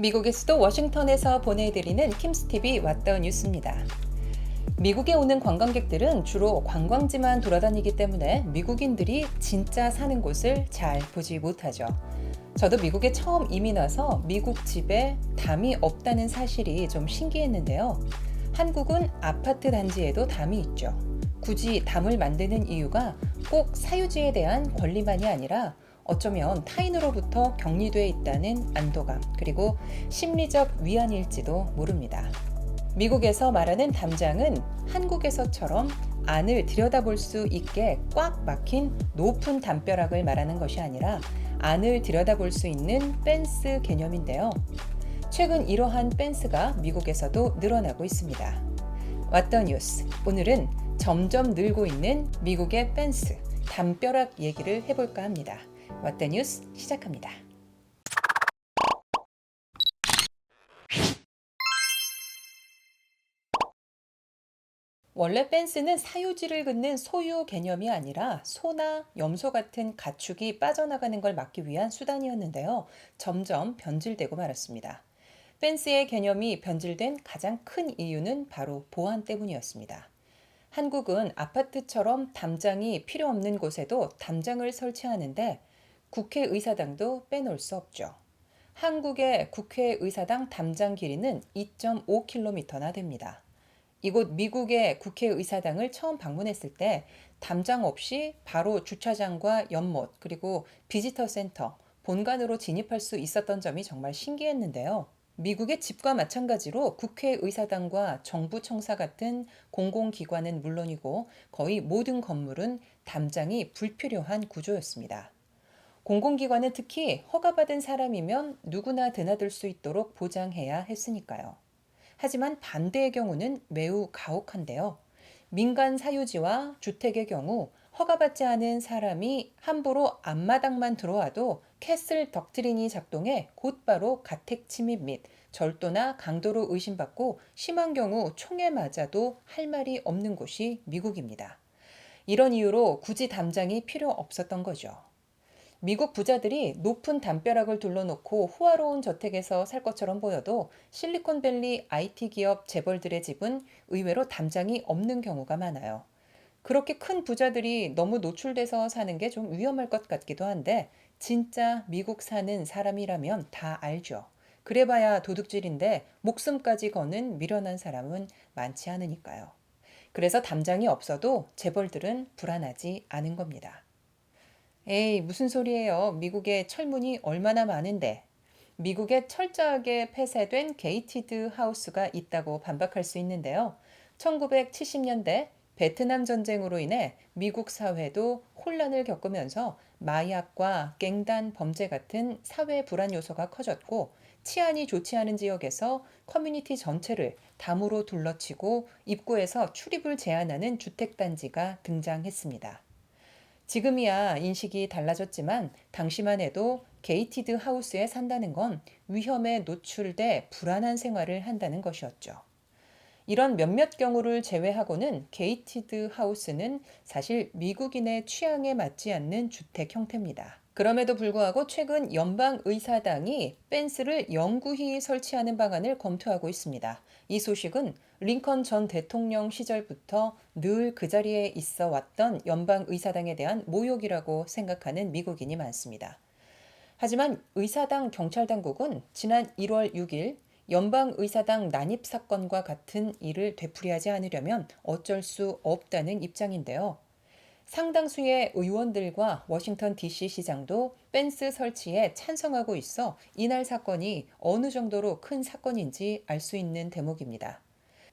미국의 수도 워싱턴에서 보내드리는 킴스TV 왓더 뉴스입니다. 미국에 오는 관광객들은 주로 관광지만 돌아다니기 때문에 미국인들이 진짜 사는 곳을 잘 보지 못하죠. 저도 미국에 처음 이민 와서 미국 집에 담이 없다는 사실이 좀 신기했는데요. 한국은 아파트 단지에도 담이 있죠. 굳이 담을 만드는 이유가 꼭 사유지에 대한 권리만이 아니라 어쩌면 타인으로부터 격리돼 있다는 안도감, 그리고 심리적 위안일지도 모릅니다. 미국에서 말하는 담장은 한국에서처럼 안을 들여다볼 수 있게 꽉 막힌 높은 담벼락을 말하는 것이 아니라 안을 들여다볼 수 있는 펜스 개념인데요. 최근 이러한 펜스가 미국에서도 늘어나고 있습니다. 왓더 뉴스, 오늘은 점점 늘고 있는 미국의 펜스, 담벼락 얘기를 해볼까 합니다. 왓더 뉴스 시작합니다. 원래 펜스는 사유지를 긋는 소유 개념이 아니라 소나 염소 같은 가축이 빠져나가는 걸 막기 위한 수단이었는데요. 점점 변질되고 말았습니다. 펜스의 개념이 변질된 가장 큰 이유는 바로 보안 때문이었습니다. 한국은 아파트처럼 담장이 필요 없는 곳에도 담장을 설치하는데 국회의사당도 빼놓을 수 없죠. 한국의 국회의사당 담장 길이는 2.5km나 됩니다. 이곳 미국의 국회의사당을 처음 방문했을 때 담장 없이 바로 주차장과 연못 그리고 비지터 센터, 본관으로 진입할 수 있었던 점이 정말 신기했는데요. 미국의 집과 마찬가지로 국회의사당과 정부 청사 같은 공공기관은 물론이고 거의 모든 건물은 담장이 불필요한 구조였습니다. 공공기관은 특히 허가받은 사람이면 누구나 드나들 수 있도록 보장해야 했으니까요. 하지만 반대의 경우는 매우 가혹한데요. 민간 사유지와 주택의 경우 허가받지 않은 사람이 함부로 앞마당만 들어와도 캐슬 덕트린이 작동해 곧바로 가택 침입 및 절도나 강도로 의심받고 심한 경우 총에 맞아도 할 말이 없는 곳이 미국입니다. 이런 이유로 굳이 담장이 필요 없었던 거죠. 미국 부자들이 높은 담벼락을 둘러놓고 호화로운 저택에서 살 것처럼 보여도 실리콘밸리 IT 기업 재벌들의 집은 의외로 담장이 없는 경우가 많아요. 그렇게 큰 부자들이 너무 노출돼서 사는 게 좀 위험할 것 같기도 한데 진짜 미국 사는 사람이라면 다 알죠. 그래봐야 도둑질인데 목숨까지 거는 미련한 사람은 많지 않으니까요. 그래서 담장이 없어도 재벌들은 불안하지 않은 겁니다. 에이, 무슨 소리예요. 미국에 철문이 얼마나 많은데. 미국에 철저하게 폐쇄된 게이티드 하우스가 있다고 반박할 수 있는데요. 1970년대 베트남 전쟁으로 인해 미국 사회도 혼란을 겪으면서 마약과 갱단 범죄 같은 사회 불안 요소가 커졌고 치안이 좋지 않은 지역에서 커뮤니티 전체를 담으로 둘러치고 입구에서 출입을 제한하는 주택단지가 등장했습니다. 지금이야 인식이 달라졌지만 당시만 해도 게이티드 하우스에 산다는 건 위험에 노출돼 불안한 생활을 한다는 것이었죠. 이런 몇몇 경우를 제외하고는 게이티드 하우스는 사실 미국인의 취향에 맞지 않는 주택 형태입니다. 그럼에도 불구하고 최근 연방의사당이 펜스를 영구히 설치하는 방안을 검토하고 있습니다. 이 소식은 링컨 전 대통령 시절부터 늘 그 자리에 있어 왔던 연방의사당에 대한 모욕이라고 생각하는 미국인이 많습니다. 하지만 의사당 경찰당국은 지난 1월 6일 연방의사당 난입 사건과 같은 일을 되풀이하지 않으려면 어쩔 수 없다는 입장인데요. 상당수의 의원들과 워싱턴 DC 시장도 펜스 설치에 찬성하고 있어 이날 사건이 어느 정도로 큰 사건인지 알 수 있는 대목입니다.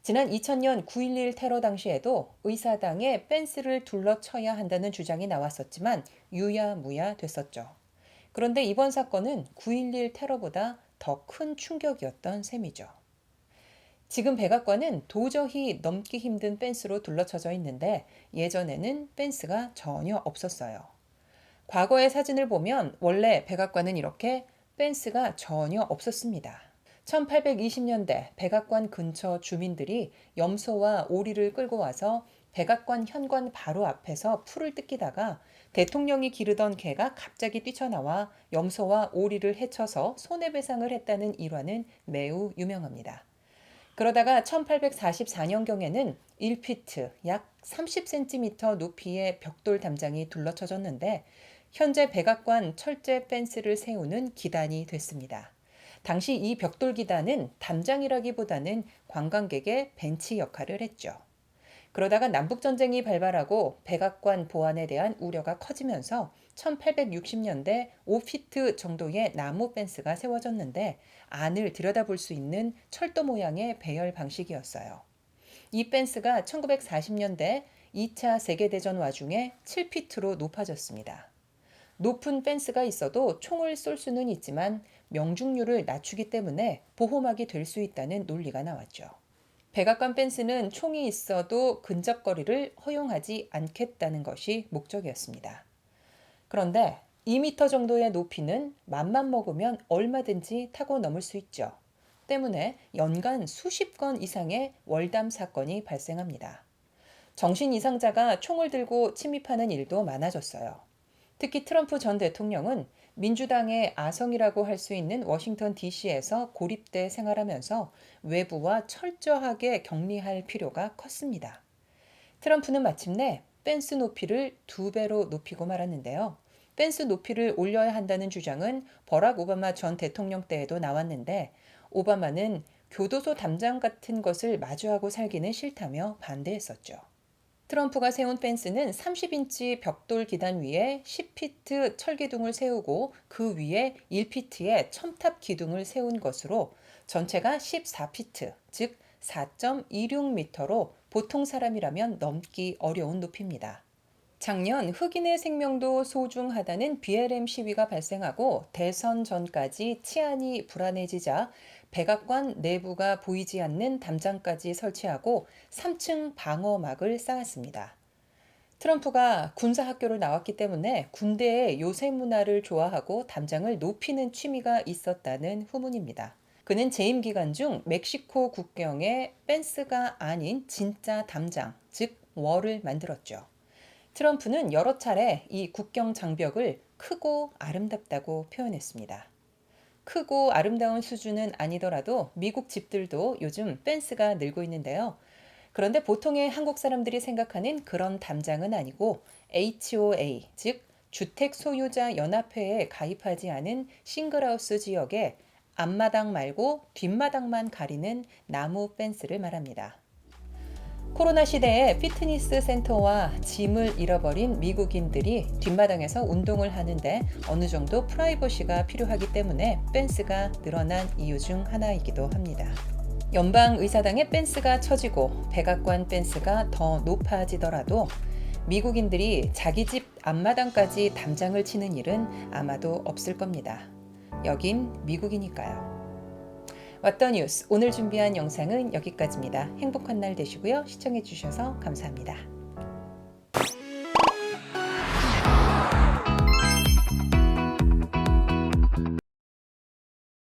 지난 2000년 9.11 테러 당시에도 의사당에 펜스를 둘러쳐야 한다는 주장이 나왔었지만 유야무야 됐었죠. 그런데 이번 사건은 9.11 테러보다 더 큰 충격이었던 셈이죠. 지금 백악관은 도저히 넘기 힘든 펜스로 둘러쳐져 있는데 예전에는 펜스가 전혀 없었어요. 과거의 사진을 보면 원래 백악관은 이렇게 펜스가 전혀 없었습니다. 1820년대 백악관 근처 주민들이 염소와 오리를 끌고 와서 백악관 현관 바로 앞에서 풀을 뜯기다가 대통령이 기르던 개가 갑자기 뛰쳐나와 염소와 오리를 해쳐서 손해배상을 했다는 일화는 매우 유명합니다. 그러다가 1844년경에는 1피트 약 30cm 높이의 벽돌 담장이 둘러쳐졌는데 현재 백악관 철제 펜스를 세우는 기단이 됐습니다. 당시 이 벽돌 기단은 담장이라기보다는 관광객의 벤치 역할을 했죠. 그러다가 남북전쟁이 발발하고 백악관 보안에 대한 우려가 커지면서 1860년대 5피트 정도의 나무 펜스가 세워졌는데 안을 들여다볼 수 있는 철도 모양의 배열 방식이었어요. 이 펜스가 1940년대 2차 세계대전 와중에 7피트로 높아졌습니다. 높은 펜스가 있어도 총을 쏠 수는 있지만 명중률을 낮추기 때문에 보호막이 될 수 있다는 논리가 나왔죠. 백악관 펜스는 총이 있어도 근접거리를 허용하지 않겠다는 것이 목적이었습니다. 그런데 2m 정도의 높이는 맘만 먹으면 얼마든지 타고 넘을 수 있죠. 때문에 연간 수십 건 이상의 월담 사건이 발생합니다. 정신 이상자가 총을 들고 침입하는 일도 많아졌어요. 특히 트럼프 전 대통령은 민주당의 아성이라고 할 수 있는 워싱턴 DC에서 고립돼 생활하면서 외부와 철저하게 격리할 필요가 컸습니다. 트럼프는 마침내 펜스 높이를 2배로 높이고 말았는데요. 펜스 높이를 올려야 한다는 주장은 버락 오바마 전 대통령 때에도 나왔는데 오바마는 교도소 담장 같은 것을 마주하고 살기는 싫다며 반대했었죠. 트럼프가 세운 펜스는 30인치 벽돌 기단 위에 10피트 철기둥을 세우고 그 위에 1피트의 첨탑 기둥을 세운 것으로 전체가 14피트, 즉 4.26m로 보통 사람이라면 넘기 어려운 높이입니다. 작년 흑인의 생명도 소중하다는 BLM 시위가 발생하고 대선 전까지 치안이 불안해지자 백악관 내부가 보이지 않는 담장까지 설치하고 3층 방어막을 쌓았습니다. 트럼프가 군사학교를 나왔기 때문에 군대의 요새 문화를 좋아하고 담장을 높이는 취미가 있었다는 후문입니다. 그는 재임 기간 중 멕시코 국경에 펜스가 아닌 진짜 담장, 즉 월을 만들었죠. 트럼프는 여러 차례 이 국경 장벽을 크고 아름답다고 표현했습니다. 크고 아름다운 수준은 아니더라도 미국 집들도 요즘 펜스가 늘고 있는데요. 그런데 보통의 한국 사람들이 생각하는 그런 담장은 아니고 HOA, 즉 주택 소유자 연합회에 가입하지 않은 싱글하우스 지역에 앞마당 말고 뒷마당만 가리는 나무 펜스를 말합니다. 코로나 시대에 피트니스 센터와 짐을 잃어버린 미국인들이 뒷마당에서 운동을 하는데 어느 정도 프라이버시가 필요하기 때문에 펜스가 늘어난 이유 중 하나이기도 합니다. 연방의사당의 펜스가 처지고 백악관 펜스가 더 높아지더라도 미국인들이 자기 집 앞마당까지 담장을 치는 일은 아마도 없을 겁니다. 여긴 미국이니까요. 왓더 뉴스 오늘 준비한 영상은 여기까지입니다. 행복한 날 되시고요. 시청해 주셔서 감사합니다.